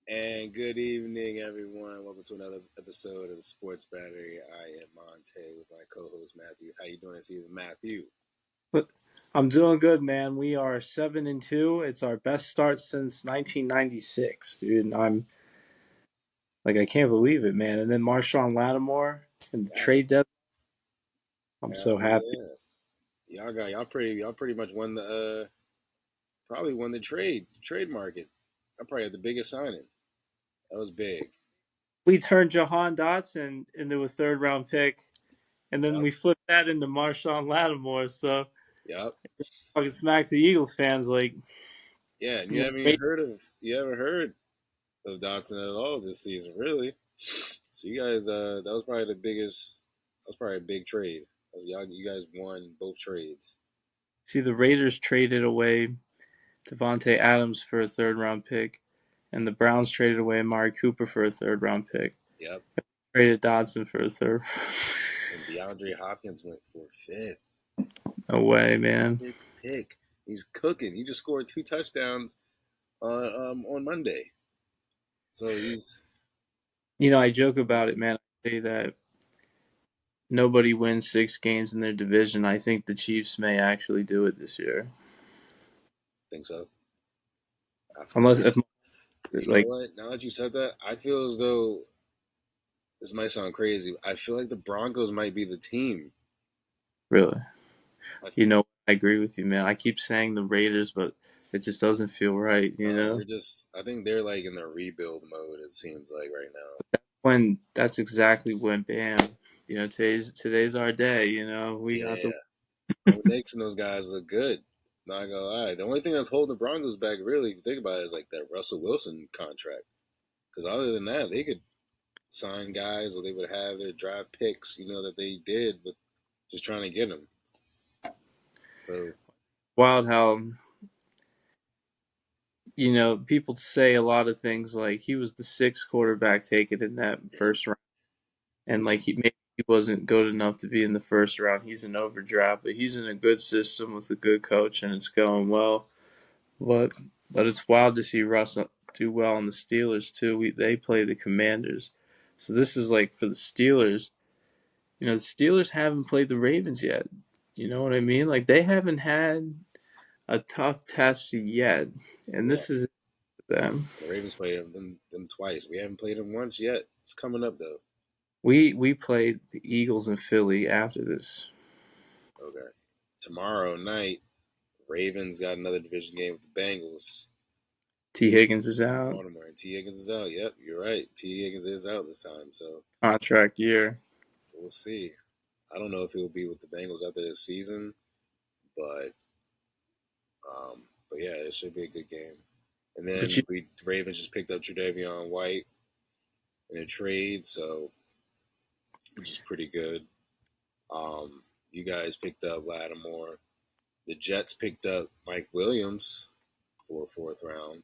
And good evening, everyone. Welcome to another episode of the Sports Battery. I am Monte with my co-host Matthew. How you doing this evening, Matthew? But I'm doing good, man. We are 7-2. It's our best start since 1996, dude. And I'm like, I can't believe it, man. And then Marshawn Lattimore and the trade Yes. deadline. I'm so Hell happy. yeah. Y'all pretty much won the probably won the trade market. I probably had the biggest signing. That was big. We turned Jahan Dotson into a third round pick, and then Yep. we flipped that into Marshawn Lattimore. So Yep. fucking smack the Eagles fans, like, Yeah, and you know, great. you haven't heard of Dotson at all this season, really. So you guys that was probably the biggest that was probably a big trade. You guys won both trades. See, the Raiders traded away Devontae Adams for a third round pick, and the Browns traded away Amari Cooper for a third round pick. Yep. Traded Dodson for a third. And DeAndre Hopkins went for fifth. No way, man. Fifth pick. He's cooking. He just scored 2 touchdowns on Monday. So he's You know, I joke about it, man. I say that nobody wins 6 games in their division. I think the Chiefs may actually do it this year, think so. I, unless if you know like what? Now that you said that, I feel as though this might sound crazy. I feel like the Broncos might be the team. really. I, You know, I agree with you, man. I keep saying the Raiders, but it just doesn't feel right. You know, I think they're like in their rebuild mode. It seems like right now. when that's exactly when bam. You know, today's our day. You know, we got Yeah, the Bo Nix and those guys look good. Not gonna lie. The only thing that's holding the Broncos back, really, if you think about it, is like that Russell Wilson contract. Because other than that, they could sign guys or they would have their draft picks, that they did, but just trying to get them. So, wild how people say a lot of things like he was the sixth quarterback taken in that first round. And like maybe he wasn't good enough to be in the first round. He's an overdraft, but he's in a good system with a good coach, and it's going well. But it's wild to see Russ do well on the Steelers too. They play the Commanders, so this is like for the Steelers. You know, the Steelers haven't played the Ravens yet. You know what I mean? Like they haven't had a tough test yet, and yeah, this is them. the Ravens played them twice. We haven't played them once yet. It's coming up though. We played the Eagles and Philly after this. Okay, tomorrow night, Ravens got another division game with the Bengals. T. Higgins is out, Baltimore and T Higgins is out. Yep, you're right. T Higgins is out this time, so contract year. we'll see. I don't know if he'll be with the Bengals after this season, but but yeah, it should be a good game. And But then the Ravens just picked up Tre'Davion White in a trade, so which is pretty good. You guys picked up Lattimore. The Jets picked up Mike Williams for a fourth round.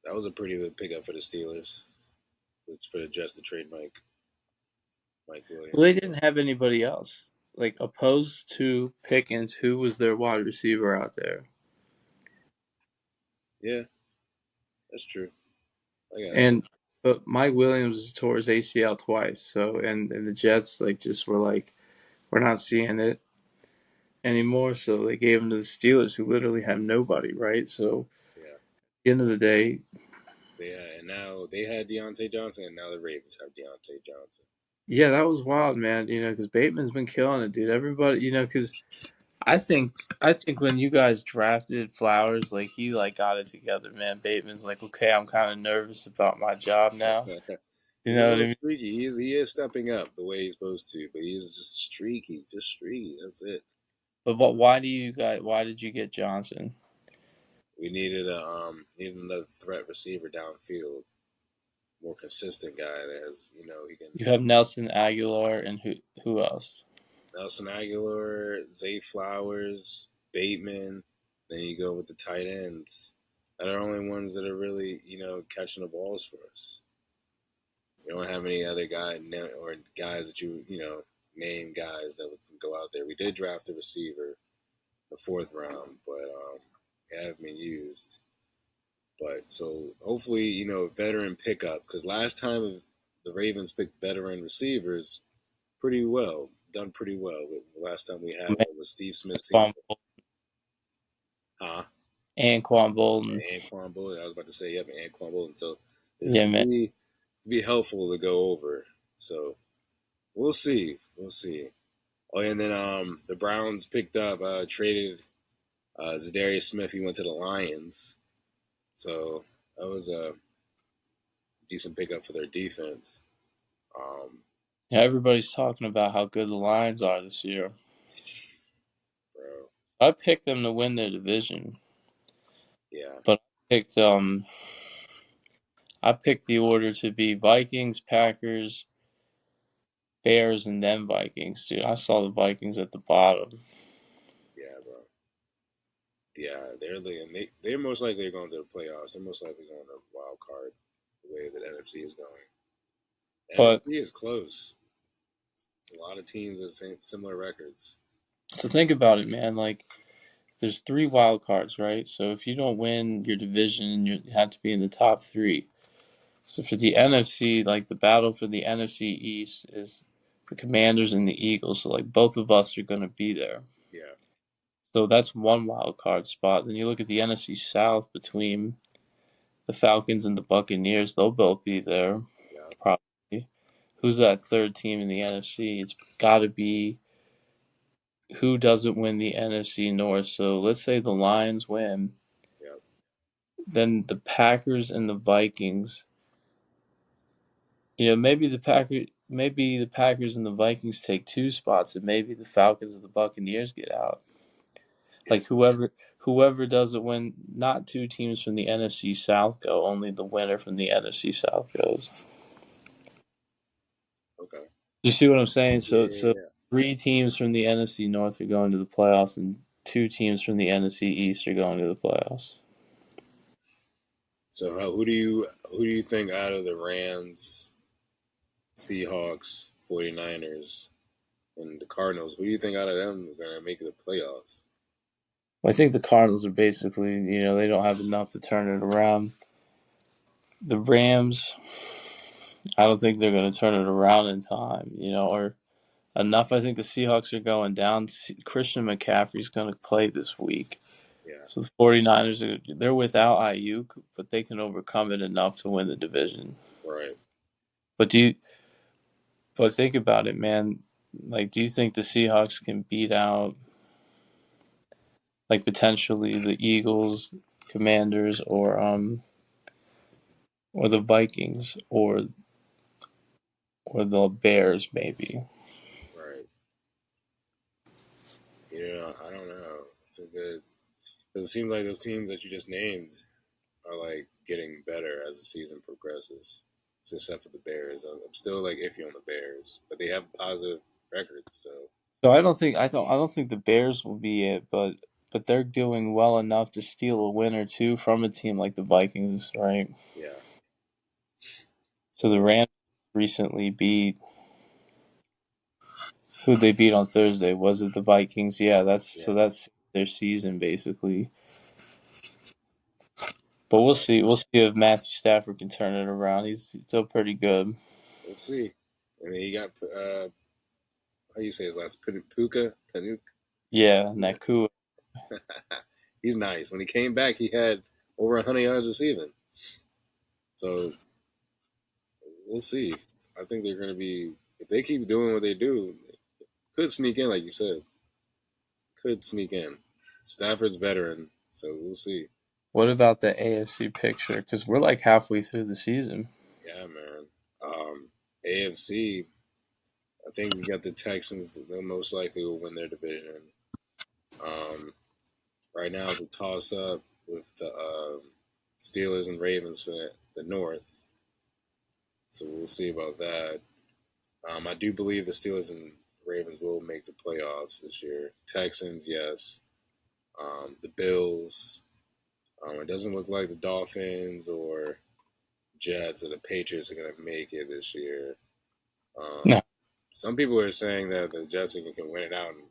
That was a pretty good pickup for the Steelers. It's for the Jets to trade Mike Well, Williams. they didn't have anybody else. Like opposed to Pickens, who was their wide receiver out there. Yeah, that's true. I got you. And but Mike Williams tore his ACL twice. So and the Jets like just were like, we're not seeing it anymore. So they gave him to the Steelers, who literally have nobody, right? So Yeah, at the end of the day, yeah. And now they had Deontay Johnson, and now the Ravens have Deontay Johnson. yeah, that was wild, man. You know, because Bateman's been killing it, dude. Everybody, because I think when you guys drafted Flowers, like he like got it together, man. Bateman's like, okay, I'm kind of nervous about my job now. You He's a know what I little mean? streaky. He is stepping up the way he's supposed to, but he's just streaky, just streaky. That's it. But why do you guys? Why did you get Johnson? We needed another threat receiver downfield, more consistent guy that has he can. You have Nelson Aguilar and who else? Nelson Aguilar, Zay Flowers, Bateman. Then you go with the tight ends. That are the only ones that are really catching the balls for us. We don't have any other guys that name guys that can go out there. We did draft a receiver the fourth round, but they haven't been used. But so hopefully, veteran pickup because last time the Ravens picked veteran receivers pretty well, done pretty well. The last time we had Man, one was Steve Smith Senior. Anquan Huh? Anquan Bolden. Anquan Bolden. I was about to say, yep, Anquan Bolden. So this Yeah, could man. be helpful to go over. So we'll see. We'll see. Oh, and then the Browns picked up traded Zadarius Smith. He went to the Lions. So that was a decent pickup for their defense. Um, Yeah, everybody's talking about how good the Lions are this year. bro, I picked them to win their division, yeah, but I picked the order to be Vikings, Packers, Bears, and then Vikings. Dude, I saw the Vikings at the bottom. yeah, bro. Yeah, and they're most likely going to the playoffs. They're most likely going to wild card the way that NFC is going. But NFC is close. A lot of teams with similar records. so think about it, man. Like, there's three wild cards, right? So if you don't win your division, you have to be in the top three. So for the NFC, like the battle for the NFC East is the Commanders and the Eagles. So like both of us are going to be there. Yeah, So that's one wild card spot. Then you look at the NFC South between the Falcons and the Buccaneers. They'll both be there, yeah, probably. Who's that third team in the NFC? It's got to be who doesn't win the NFC North. So let's say the Lions win. yeah, Then the Packers and the Vikings. Maybe the Packers and the Vikings take two spots, and maybe the Falcons and the Buccaneers get out. yeah. Like whoever doesn't win, not two teams from the NFC South go, only the winner from the NFC South goes. Okay. You see what I'm saying? Yeah, So yeah, yeah. three teams from the NFC North are going to the playoffs, and two teams from the NFC East are going to the playoffs. So who do you think out of the Rams, Seahawks, 49ers, and the Cardinals? Who do you think out of them are going to make the playoffs? Well, I think the Cardinals are basically, they don't have enough to turn it around. The Rams, I don't think they're going to turn it around in time, or enough. I think the Seahawks are going down. Christian McCaffrey's going to play this week. Yeah, So the 49ers, they're without Ayuk, but they can overcome it enough to win the division. right. But but think about it, man. Like, do you think the Seahawks can beat out, like, potentially the Eagles, Commanders, or the Vikings, or the Bears, maybe? Right. I don't know. It's a good. Because it seems like those teams that you just named are like getting better as the season progresses. Except for the Bears, I'm still like iffy on the Bears, but they have positive records. So So I don't think the Bears will be it, but they're doing well enough to steal a win or two from a team like the Vikings, right? yeah. So the So Rams recently beat who they beat on Thursday. Was it the Vikings? Yeah, yeah, that's their season basically. But we'll yeah. see. We'll see if Matthew Stafford can turn it around. He's still pretty good. We'll see. And then you got how you say his last Puka Panuka. Yeah, Yeah. Nakua. He's nice. When he came back, he had over 100 yards receiving. So we'll see. I think they're going to be if they keep doing what they do, could sneak in like you said. Could sneak in. Stafford's veteran, so we'll see. What about the AFC picture? Because we're like halfway through the season. Yeah, man. AFC, I think you got the Texans. They most likely will win their division. Um, right now, it's a toss up with the Steelers and Ravens for the North. So we'll see about that. I do believe the Steelers and Ravens will make the playoffs this year. Texans, yes. The Bills. It doesn't look like the Dolphins or Jets or the Patriots are going to make it this year. No, Some people are saying that the Jets can win it out and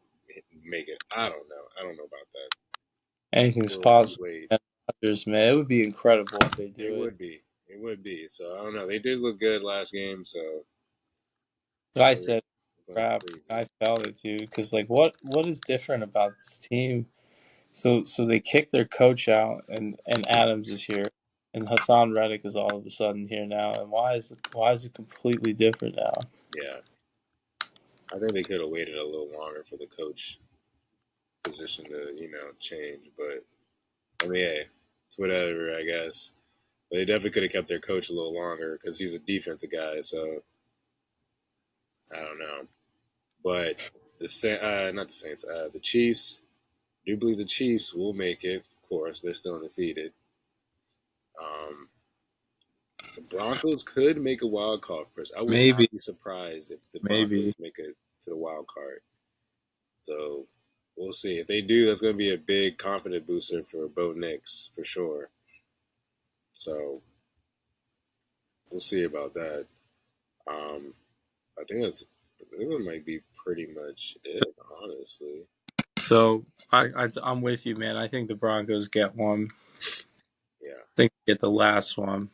make it. I don't know. I don't know about that. anything's We'll have to possible. wait. Rodgers, man, it would be incredible if they It do it. would be. It would be. So I don't know. They did look good last game, so I they're said going crap. crazy. I felt it too because like what is different about this team? So they kicked their coach out, and Adams is here, and Hassan Reddick is all of a sudden here now. And why is it completely different now? Yeah, I think they could have waited a little longer for the coach position to change, but I mean, hey, it's whatever, I guess. But they definitely could have kept their coach a little longer because he's a defensive guy. So I don't know, but not the Saints, the Chiefs. I do believe the Chiefs will make it. Of course, they're still undefeated. Um, the Broncos could make a wild card first. I would Maybe, not be surprised if the maybe. Broncos make it to the wild card. So we'll see. If they do, that's going to be a big confident booster for Bo Nix for sure. So we'll see about that. Um, I think that might be pretty much it, honestly. So I'm with you, man. I think the Broncos get one. Yeah. I think they get the last one.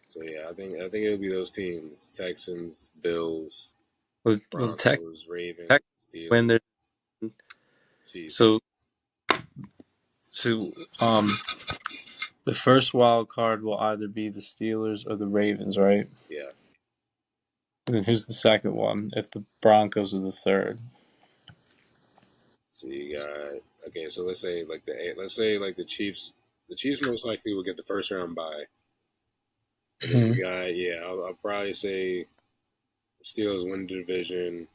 So yeah, I think it'll be those teams: Texans, Bills, Will Broncos, Tech Ravens, win Steelers, their Chiefs. so so the first wild card will either be the Steelers or the Ravens, right? Yeah. And then who's the second one? If the Broncos are the third. So you got okay. So let's say like the Chiefs. The Chiefs most likely will get the first round bye, and then Mhm. you got I'll probably say the Steelers win the division,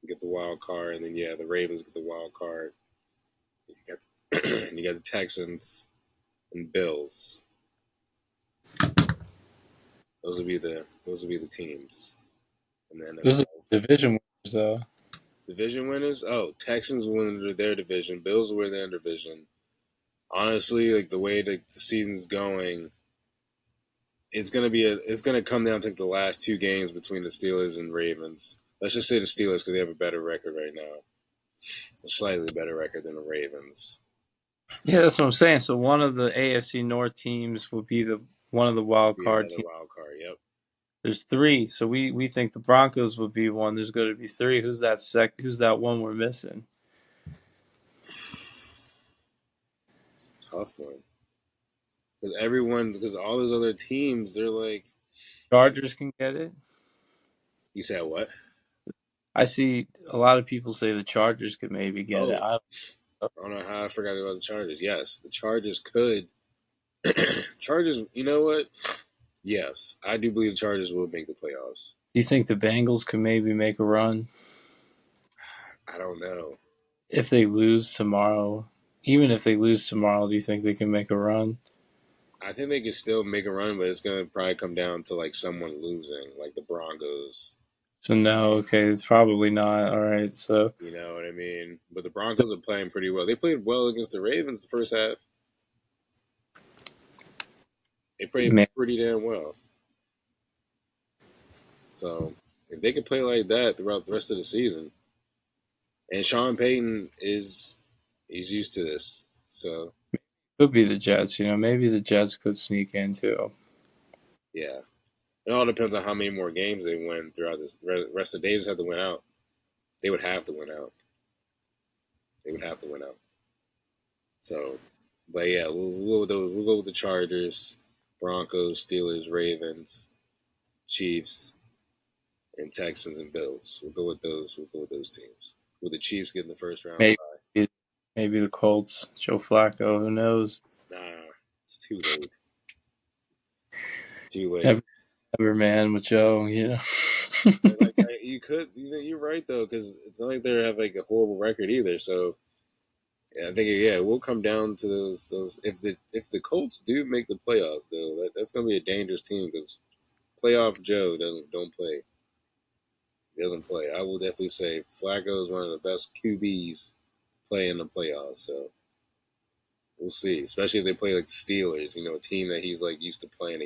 get the wild card, and then the Ravens get the wild card. You got you got the Texans and Bills. Those will be the teams in the Those are NFL. division winners, though. Division winners? Oh, Texans win their division. Bills win their division. Honestly, like the way the season's going, it's gonna come down to the last two games between the Steelers and Ravens. Let's just say the Steelers because they have a better record right now, a slightly better record than the Ravens. Yeah, that's what I'm saying. So one of the AFC North teams will be the one of the wild Be card another teams. wild card. Yep, There's three, so we think the Broncos would be one. There's going to be three. Who's that one we're missing? tough one because all those other teams they're like Chargers can get it. you said what? I see a lot of people say the Chargers could maybe get it. Oh, I I don't know how I forgot about the Chargers. Yes, the Chargers could. Chargers, you know what? Yes, I do believe the Chargers will make the playoffs. Do you think the Bengals could maybe make a run I don't know. if they lose tomorrow? Even if they lose tomorrow, do you think they can make a run? I think they can still make a run, but it's gonna probably come down to like someone losing, like the Broncos. So no, okay, it's probably not. All right, so You know what I mean? But the Broncos are playing pretty well. They played well against the Ravens the first half. They played man, pretty damn well. So if they can play like that throughout the rest of the season, and Sean Payton he's used to this. So could be the Jets. Maybe the Jets could sneak in too. yeah, it all depends on how many more games they win throughout this rest of the days. Have to win out. They would have to win out. They would have to win out. So, but yeah, we'll go with those. We'll go with the Chargers, Broncos, Steelers, Ravens, Chiefs, and Texans and Bills. We'll go with those. We'll go with those teams. With the Chiefs getting the first round Maybe bye. maybe the Colts, Joe Flacco. Who knows? Nah, it's too late. Too late. Never, never, man. With Joe, You could. You're right though, because it's not like they have like a horrible record either. So yeah, I think it will come down to those. If the Colts do make the playoffs though, that's gonna be a dangerous team because playoff Joe don't play. He doesn't play. I will definitely say Flacco is one of the best QBs play in the playoffs. So we'll see, especially if they play like the Steelers, a team that he's like used to playing